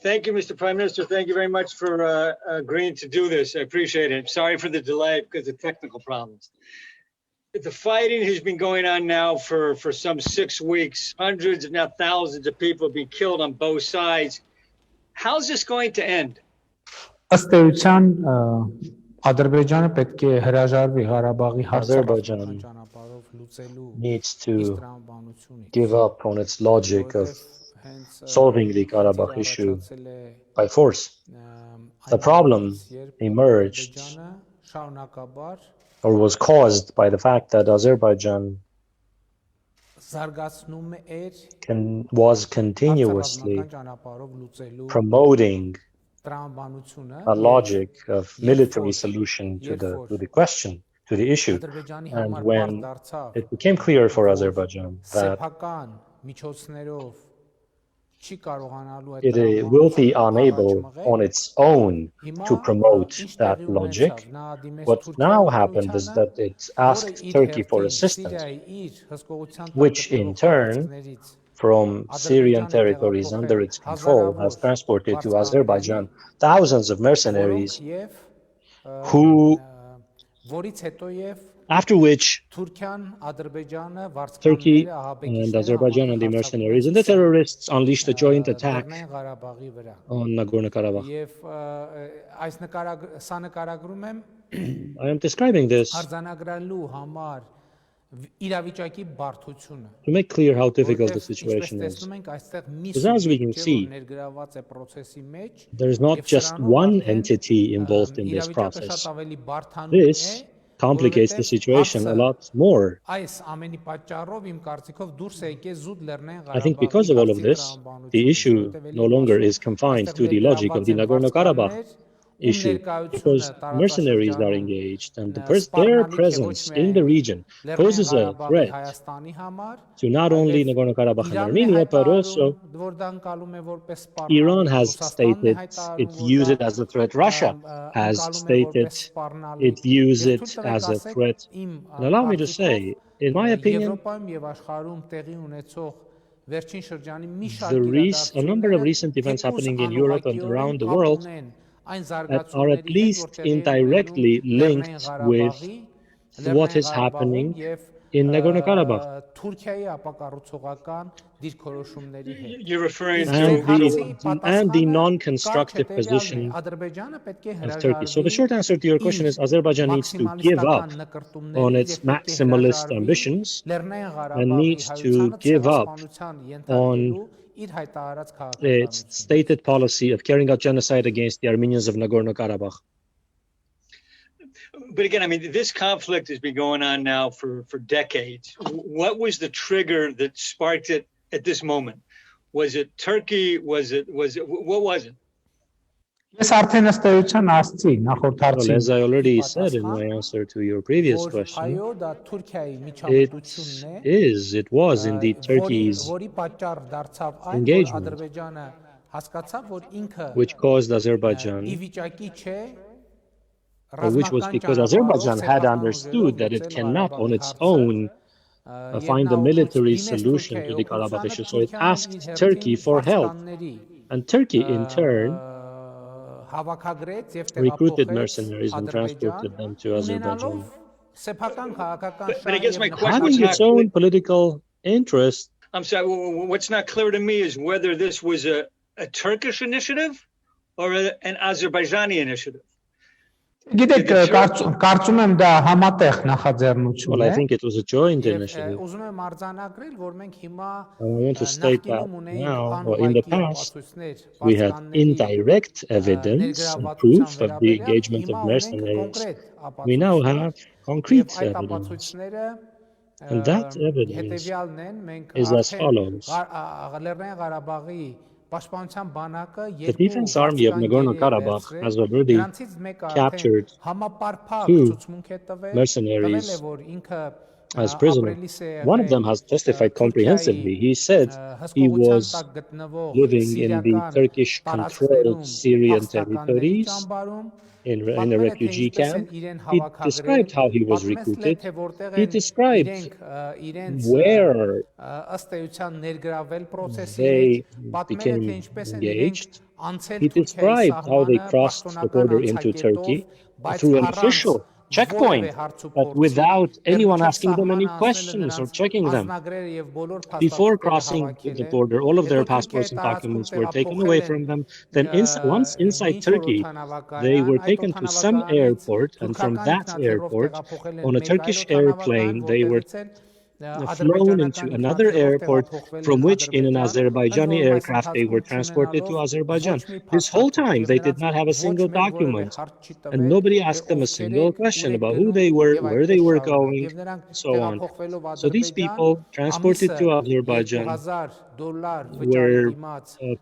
Thank you, Mr. Prime Minister. Thank you very much for agreeing to do this. I appreciate it. Sorry for the delay because of technical problems. The fighting has been going on now for some 6 weeks. Hundreds, if not thousands of people have been killed on both sides. How's this going to end? Asterishan Ադրբեջանը պետք է հրաժարվի Ղարաբաղի Azerbaijan needs to give up on its logic of solving the Karabakh issue by force. The problem emerged or was caused by the fact that Azerbaijan was continuously promoting a logic of military solution to the question, to the issue. And when it became clear for Azerbaijan that it will be unable on its own to promote that logic, what now happened is that it asked Turkey for assistance, which in turn, from Syrian territories under its control, has transported to Azerbaijan thousands of mercenaries who, after which Turkey and Azerbaijan and the mercenaries and the terrorists unleashed a joint attack on Nagorno-Karabakh. I am describing this to make clear how difficult the situation is. Because as we can see, there is not just one entity involved in this process. This complicates the situation a lot more. I think because of all of this, the issue no longer is confined to the logic of the Nagorno-Karabakh issue, because mercenaries are engaged and their presence in the region poses a threat to not only Nagorno-Karabakh and Armenia, but also Iran has stated it views it as a threat. Russia has stated it views it as a threat. And allow me to say, in my opinion, a number of recent events happening in Europe and around the world that are at least indirectly linked with what is happening in Nagorno-Karabakh. You're referring to the non-constructive position of Turkey. So the short answer to your question is Azerbaijan needs to give up on its maximalist ambitions and needs to give up on its stated policy of carrying out genocide against the Armenians of Nagorno-Karabakh. But again, I mean, this conflict has been going on now for decades. What was the trigger that sparked it at this moment? Was it Turkey? What was it? Well, as I already said in my answer to your previous question, it was indeed Turkey's engagement which caused Azerbaijan, which was because Azerbaijan had understood that it cannot on its own find a military solution to the Karabakh issue. So it asked Turkey for help. And Turkey, in turn, recruited mercenaries and transported them to Azerbaijan. But I guess my question having its own political interest. I'm sorry, what's not clear to me is whether this was a Turkish initiative or an Azerbaijani initiative. Well, I think it was a joint initiative. And I want to state that now, or in the past, we had indirect evidence and proof of the engagement of mercenaries. We now have concrete evidence. And that evidence is as follows. The Defense Army of Nagorno-Karabakh has already captured 2 mercenaries as prisoner. One of them has testified comprehensively. He said he was living in the Turkish-controlled Syrian territories in a refugee camp. He described how he was recruited. He described where they became engaged. He described how they crossed the border into Turkey through an official checkpoint, but without anyone asking them any questions or checking them. Before crossing the border, all of their passports and documents were taken away from them. Then once inside Turkey, they were taken to some airport, and from that airport, on a Turkish airplane, they were flown into another airport, from which in an Azerbaijani aircraft they were transported to Azerbaijan. This whole time they did not have a single document, and nobody asked them a single question about who they were, where they were going, and so on. So these people transported to Azerbaijan were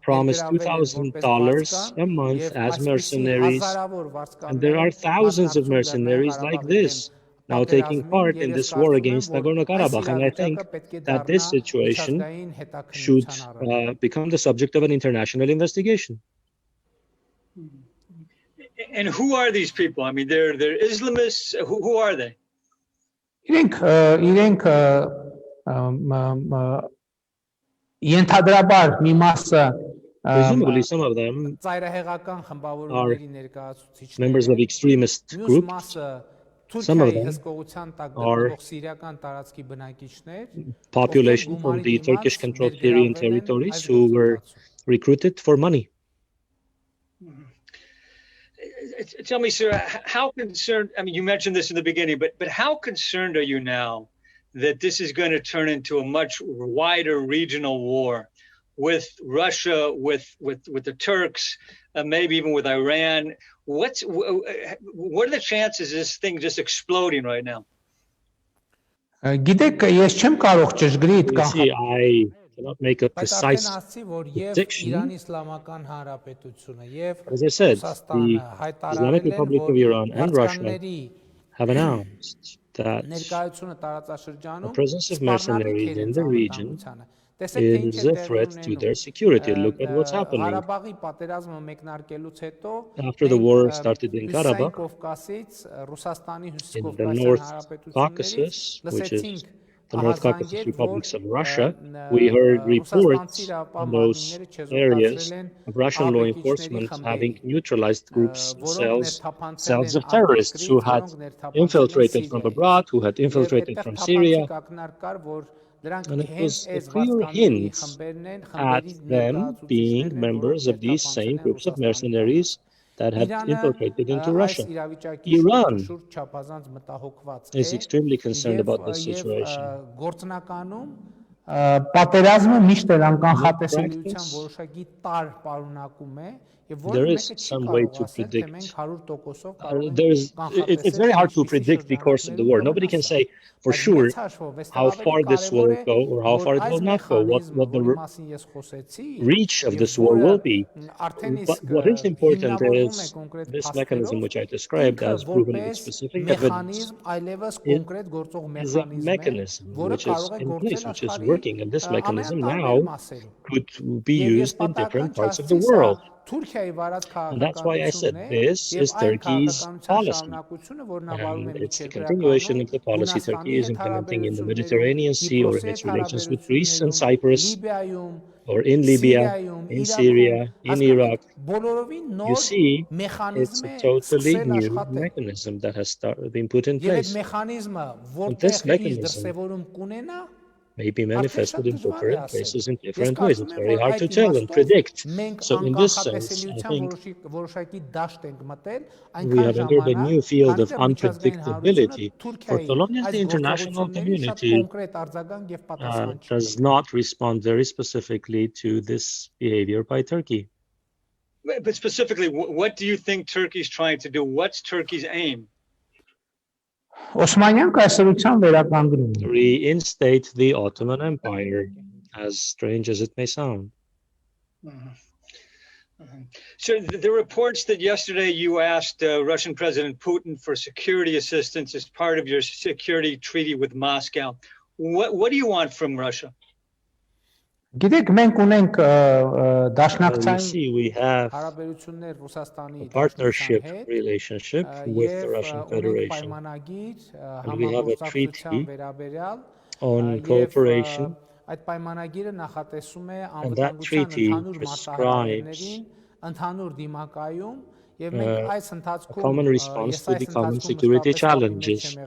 promised $2,000 a month as mercenaries, and there are thousands of mercenaries like this now taking part in this war against Nagorno-Karabakh. And I think that this situation should become the subject of an international investigation. And who are these people? I mean, they're Islamists. Who are they? Իրենք ենթադրաբար մի մասը Presumably, some of them are members of extremist groups. Some of them are population from the Turkish-controlled Syrian territories who were recruited for money. Tell me, sir, how concerned, I mean, you mentioned this in the beginning, but how concerned are you now that this is going to turn into a much wider regional war with Russia, with the Turks, maybe even with Iran? What are the chances of this thing just exploding right now? Գիտեք, ես չեմ կարող ճշգրիտ See, I cannot make a precise prediction. As I said, the Islamic Republic of Iran and Russia have announced that the presence of mercenaries in the region is a threat to their security. Look at what's happening. After the war started in Karabakh, in the North Caucasus, which is the North Caucasus republics of Russia, we heard reports in those areas of Russian law enforcement having neutralized groups, cells of terrorists who had infiltrated from abroad, who had infiltrated from Syria. And it was a clear hint at them being members of these same groups of mercenaries that had infiltrated into Russia. Iran is extremely concerned about this situation. Պատերազմը միշտ էլ անկանխատեսելիության որոշակի տար պարունակում է There is some way to predict. It's very hard to predict the course of the war. Nobody can say for sure how far this will go or how far it will not go, what the reach of this war will be. But what is important is this mechanism which I described as proven with specific evidence is a mechanism which is in place, which is working, and this mechanism now could be used in different parts of the world. And that's why I said this is Turkey's policy, and it's the continuation of the policy Turkey is implementing in the Mediterranean Sea or in its relations with Greece and Cyprus, or in Libya, in Syria, in Iraq. You see, it's a totally new mechanism that has been put in place. And this mechanism may be manifested in different places in different ways. It's very hard to tell and predict. So in this sense, I think we have entered a new field of unpredictability. For so long as the international community does not respond very specifically to this behavior by Turkey. But specifically, what do you think Turkey's trying to do? What's Turkey's aim? Osmanyan կայսրության վերականգնումը Reinstate the Ottoman Empire, as strange as it may sound. So the reports that yesterday you asked Russian President Putin for security assistance as part of your security treaty with Moscow. What do you want from Russia? Գիտեք, մենք ունենք You դաշնակցային see, we have հարաբերություններ Ռուսաստանի a partnership հետ relationship with the Russian Federation, պայմանագիր and we have a համագործակցության treaty վերաբերյալ on cooperation, այդ պայմանագիրը նախատեսում է and that անվտանգության treaty ընդհանուր prescribes մարտահրավերներին ընդհանուր դիմակայում եւ մենք այս a ընթացքում common response to the common security challenges.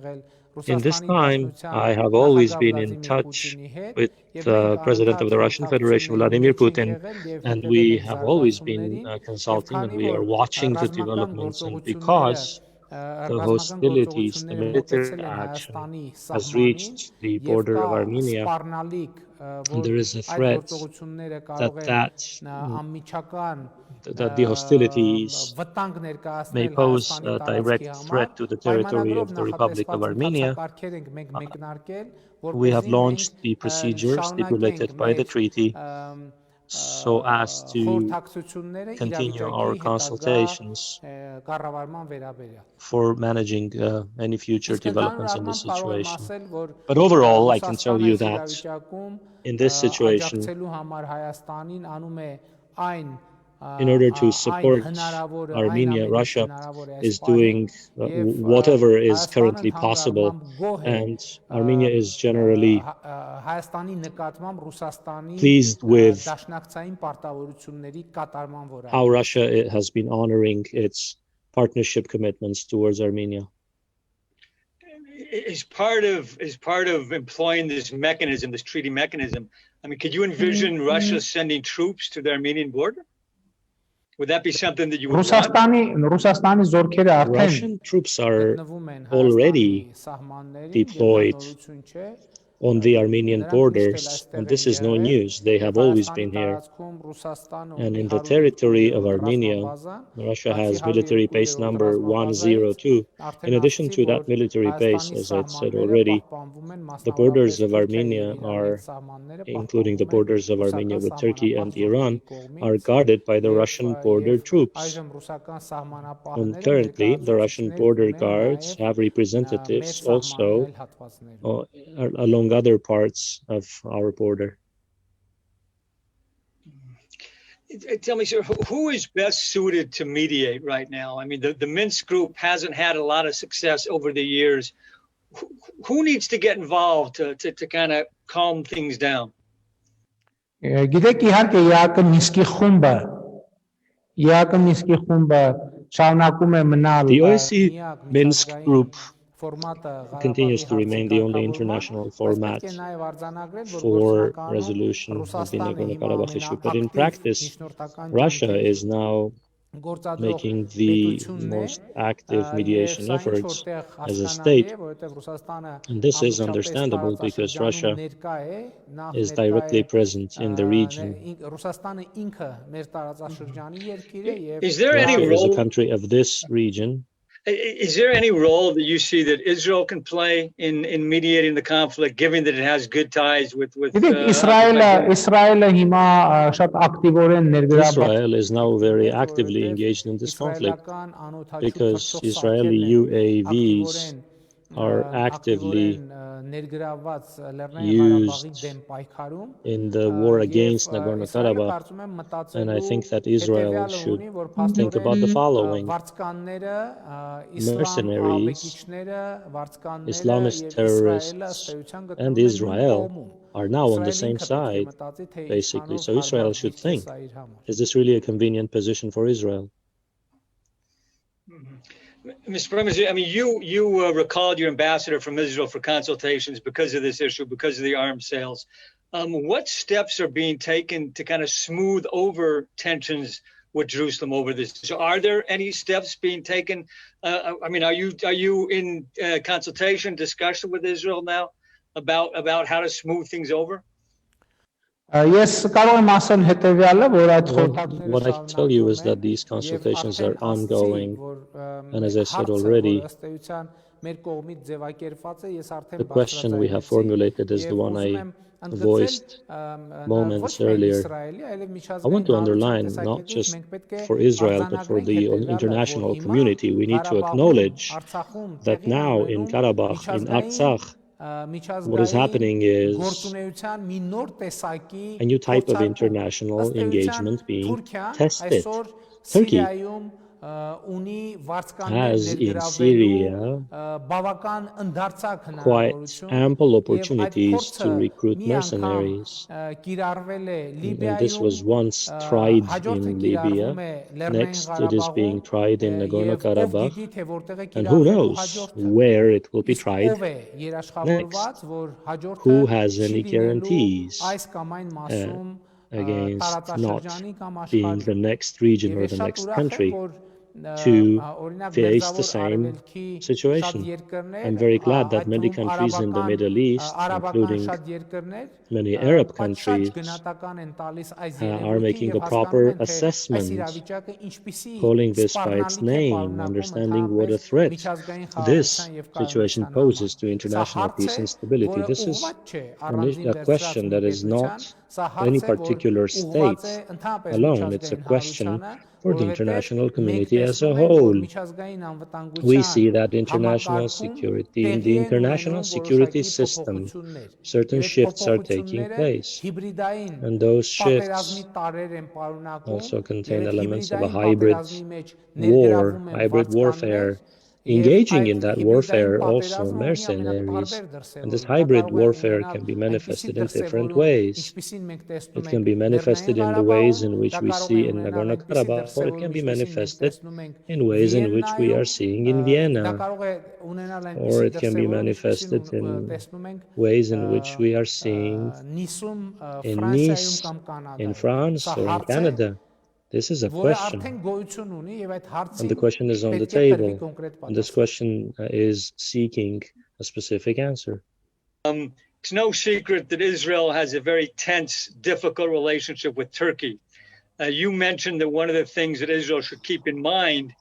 In this Ռուսաստանի time, I have always been in touch with the President of the Russian Federation, Vladimir Putin, and we have always been consulting, and we are watching the developments. And because the hostilities, the military action has reached the border of Armenia, and there is a threat that the hostilities may pose a direct threat to the territory of the Republic of Armenia. We have launched the procedures stipulated by the treaty so as to continue our consultations for managing any future developments in this situation. But overall, I can tell you that in this situation, in order to support Armenia, Russia is doing whatever is currently possible, and Armenia is generally pleased with how Russia has been honoring its partnership commitments towards Armenia. As part of employing this mechanism, this treaty mechanism, I mean, could you envision Russia sending troops to the Armenian border? Would that be something that you would want? Russian troops are already deployed on the Armenian borders, and this is no news. They have always been here. And in the territory of Armenia, Russia has military base number 102. In addition to that military base, as I said already, the borders of Armenia are, including the borders of Armenia with Turkey and Iran, are guarded by the Russian border troops. And currently, the Russian border guards have representatives also along other parts of our border. Tell me, sir, who is best suited to mediate right now? I mean, the Minsk group hasn't had a lot of success over the years. Who needs to get involved to kind of calm things down? Գիտեք, իհարկե ԵԱԿ Մինսկի խումբը շարունակում է մնալ The OSCE Minsk group continues to remain the only international format for resolution of the Nagorno-Karabakh issue. But in practice, Russia is now making the most active mediation efforts as a state. And this is understandable because Russia is directly present in the region. Is there any Russia is role? a country of this region. Is there any role that you see that Israel can play in mediating the conflict, given that it has good ties with Իսրայելը հիմա շատ ակտիվորեն Israel is now very actively engaged in this conflict because Israeli UAVs are actively used in the war against Nagorno-Karabakh, and I think that Israel should think about the following. Mercenaries, Islamist terrorists, and Israel are now on the same side, basically. So Israel should think, is this really a convenient position for Israel? Mr. President, I mean, you recalled your ambassador from Israel for consultations because of this issue, because of the arms sales. What steps are being taken to kind of smooth over tensions with Jerusalem over this? So are there any steps being taken? I mean, are you in consultation, discussion with Israel now about how to smooth things over? What I can tell you is that these consultations are ongoing, and as I said already, the question we have formulated is the one I voiced moments earlier, I want to underline not just for Israel, but for the international community, we need to acknowledge that now in Karabakh, in Artsakh, what is happening is a new type of international engagement being tested. Turkey has in Syria quite ample opportunities to recruit mercenaries. And this was once tried in Libya. Next, it is being tried in Nagorno-Karabakh. And who knows where it will be tried next? Who has any guarantees against not being the next region or the next country to face the same situation? I'm very glad that many countries in the Middle East, including many Arab countries, are making a proper assessment, calling this by its name, understanding what a threat this situation poses to international peace and stability. This is a question that is not any particular state alone. It's a question for the international community as a whole. We see that international security, in the international security system, certain shifts are taking place. And those shifts also contain elements of a hybrid war, hybrid warfare. Engaging in that warfare also mercenaries, and this hybrid warfare can be manifested in different ways. It can be manifested in the ways in which we see in Nagorno-Karabakh, or it can be manifested in ways in which we are seeing in Vienna, or it can be manifested in ways in which we are seeing in Nice, in France, or in Canada. This is a question, and the question is on the table, and this question is seeking a specific answer. It's no secret that Israel has a very tense, difficult relationship with Turkey. You mentioned that one of the things that Israel should keep in mind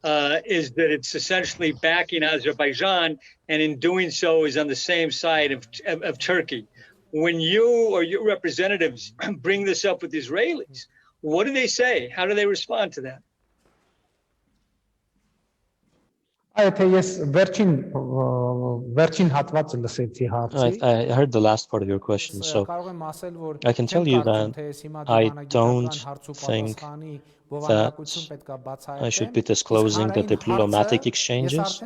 is that it's essentially backing Azerbaijan, and in doing so is on the same side of Turkey. When you or your representatives bring this up with the Israelis, what do they say? How do they respond to that? I heard the last part of your question, so I can tell you that I don't think that I should be disclosing the diplomatic exchanges,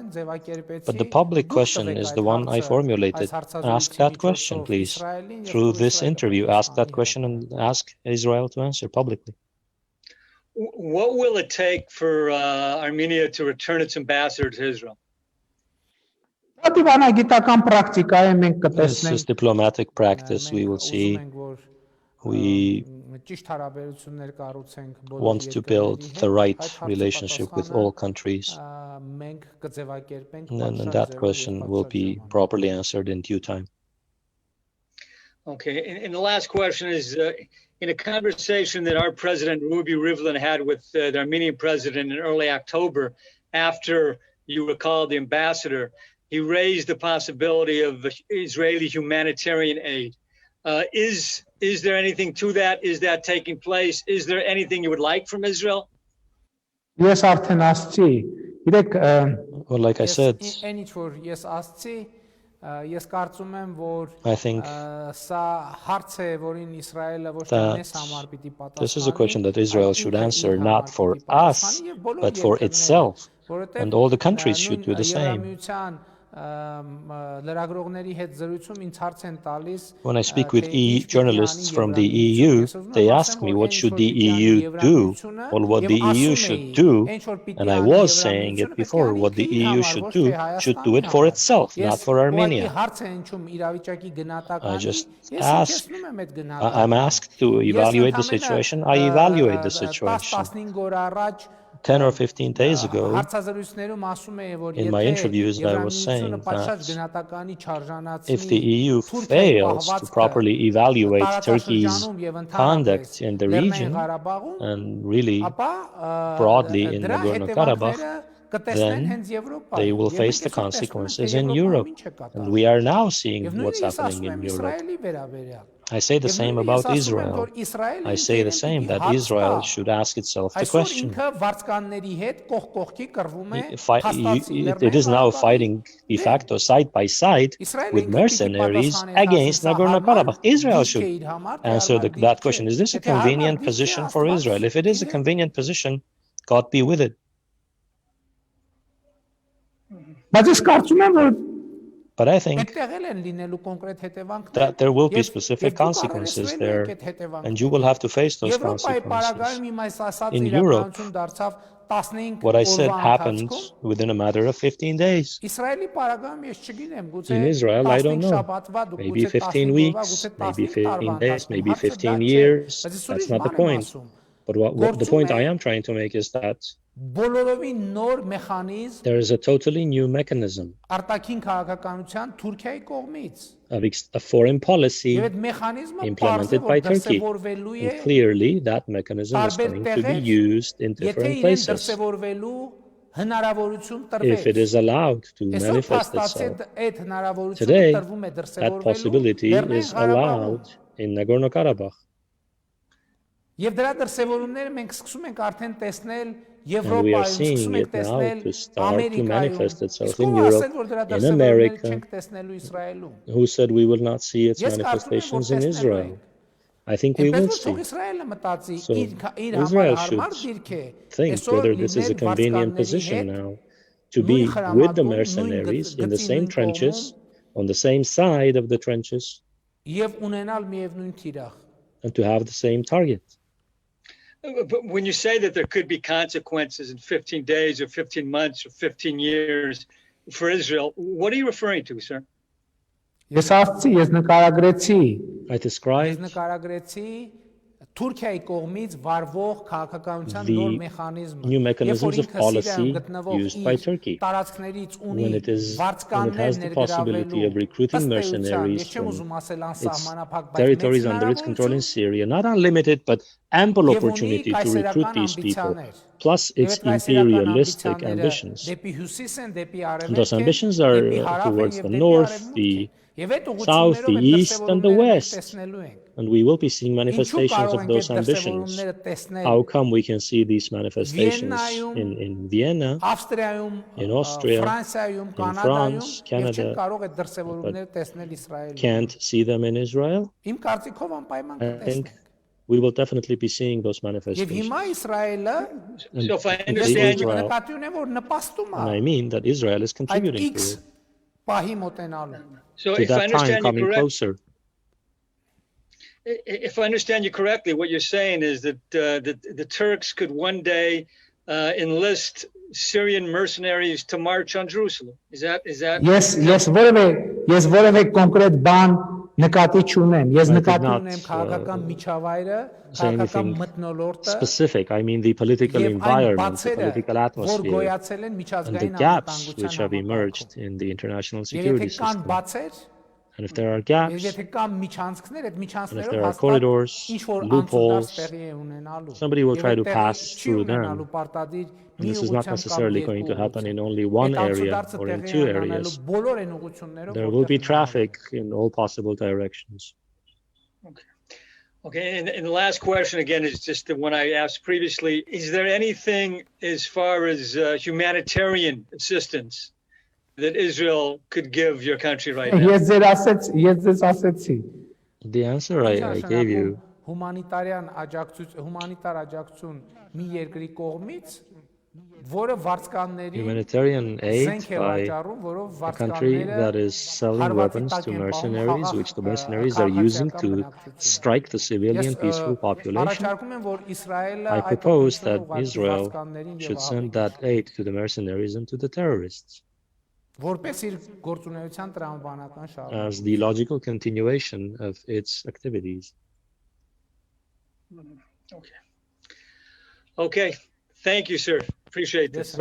but the public question is the one I formulated. Ask that question, please. Through this interview, ask that question and ask Israel to answer publicly. What will it take for Armenia to return its ambassador to Israel? This is diplomatic practice. We will see. We want to build the right relationship with all countries. And that question will be properly answered in due time. Okay, and the last question is, in a conversation that our president, Ruby Rivlin, had with the Armenian president in early October, after you recalled the ambassador, he raised the possibility of Israeli humanitarian aid. Is there anything to that? Is that taking place? Is there anything you would like from Israel? Yes, Artenas. Well, like I said, I think that this is a question that Israel should answer not for us, but for itself, and all the countries should do the same. When I speak with journalists from the EU, they ask me what should the EU do, or what the EU should do, and I was saying it before, what the EU should do it for itself, not for Armenia. I just ask, I'm asked to evaluate the situation, I evaluate the situation. 10 or 15 days ago, in my interviews, I was saying that if the EU fails to properly evaluate Turkey's conduct in the region, and really broadly in Nagorno-Karabakh, then they will face the consequences in Europe. And we are now seeing what's happening in Europe. I say the same about Israel. I say the same, that Israel should ask itself the question. It is now fighting de facto side by side with mercenaries against Nagorno-Karabakh. Israel should answer that question. Is this a convenient position for Israel? If it is a convenient position, God be with it. But I think that there will be specific consequences there, and you will have to face those consequences. In Europe, what I said happened within a matter of 15 days. In Israel, I don't know. Maybe 15 weeks, maybe 15 days, maybe 15 years. That's not the point. But what the point I am trying to make is that there is a totally new mechanism of a foreign policy implemented by Turkey. And clearly, that mechanism is going to be used in different places. If it is allowed to manifest itself. Today, that possibility is allowed in Nagorno-Karabakh. And we are seeing it now to start to manifest itself in Europe, in America. Who said we will not see its manifestations in Israel? I think we will see. So Israel should think whether this is a convenient position now to be with the mercenaries in the same trenches, on the same side of the trenches, and to have the same target. But when you say that there could be consequences in 15 days or 15 months or 15 years for Israel, what are you referring to, sir? I described the new mechanisms of policy used by Turkey when it has the possibility of recruiting mercenaries from its territories under its control in Syria, not unlimited but ample opportunity to recruit these people, plus its imperialistic ambitions. And those ambitions are towards the north, the south, the east, and the west. And we will be seeing manifestations of those ambitions. How come we can see these manifestations in Vienna, in Austria, in France, Canada, but can't see them in Israel? I think we will definitely be seeing those manifestations. So if I understand you, and I mean that Israel is contributing to it. So to that time coming closer. If I understand you correctly, what you're saying is that the Turks could one day enlist Syrian mercenaries to march on Jerusalem. Is that? Yes, որևէ կոնկրետ բան նկատի չունեմ։ Ես նկատի ունեմ քաղաքական միջավայրը, քաղաքական մթնոլորտը, specific. I mean the political environment, the political atmosphere, and the gaps which have emerged in the international security system. And if there are gaps, and if there are corridors, loopholes, somebody will try to pass through them. And this is not necessarily going to happen in only one area or in two areas. There will be traffic in all possible directions. Okay, and the last question again is just the one I asked previously. Is there anything as far as humanitarian assistance that Israel could give your country right now? The answer I gave you. Humanitarian aid by a country that is selling weapons to mercenaries, which the mercenaries are using to strike the civilian peaceful population. I propose that Israel should send that aid to the mercenaries and to the terrorists as the logical continuation of its activities. Okay. Thank you, sir. Appreciate this.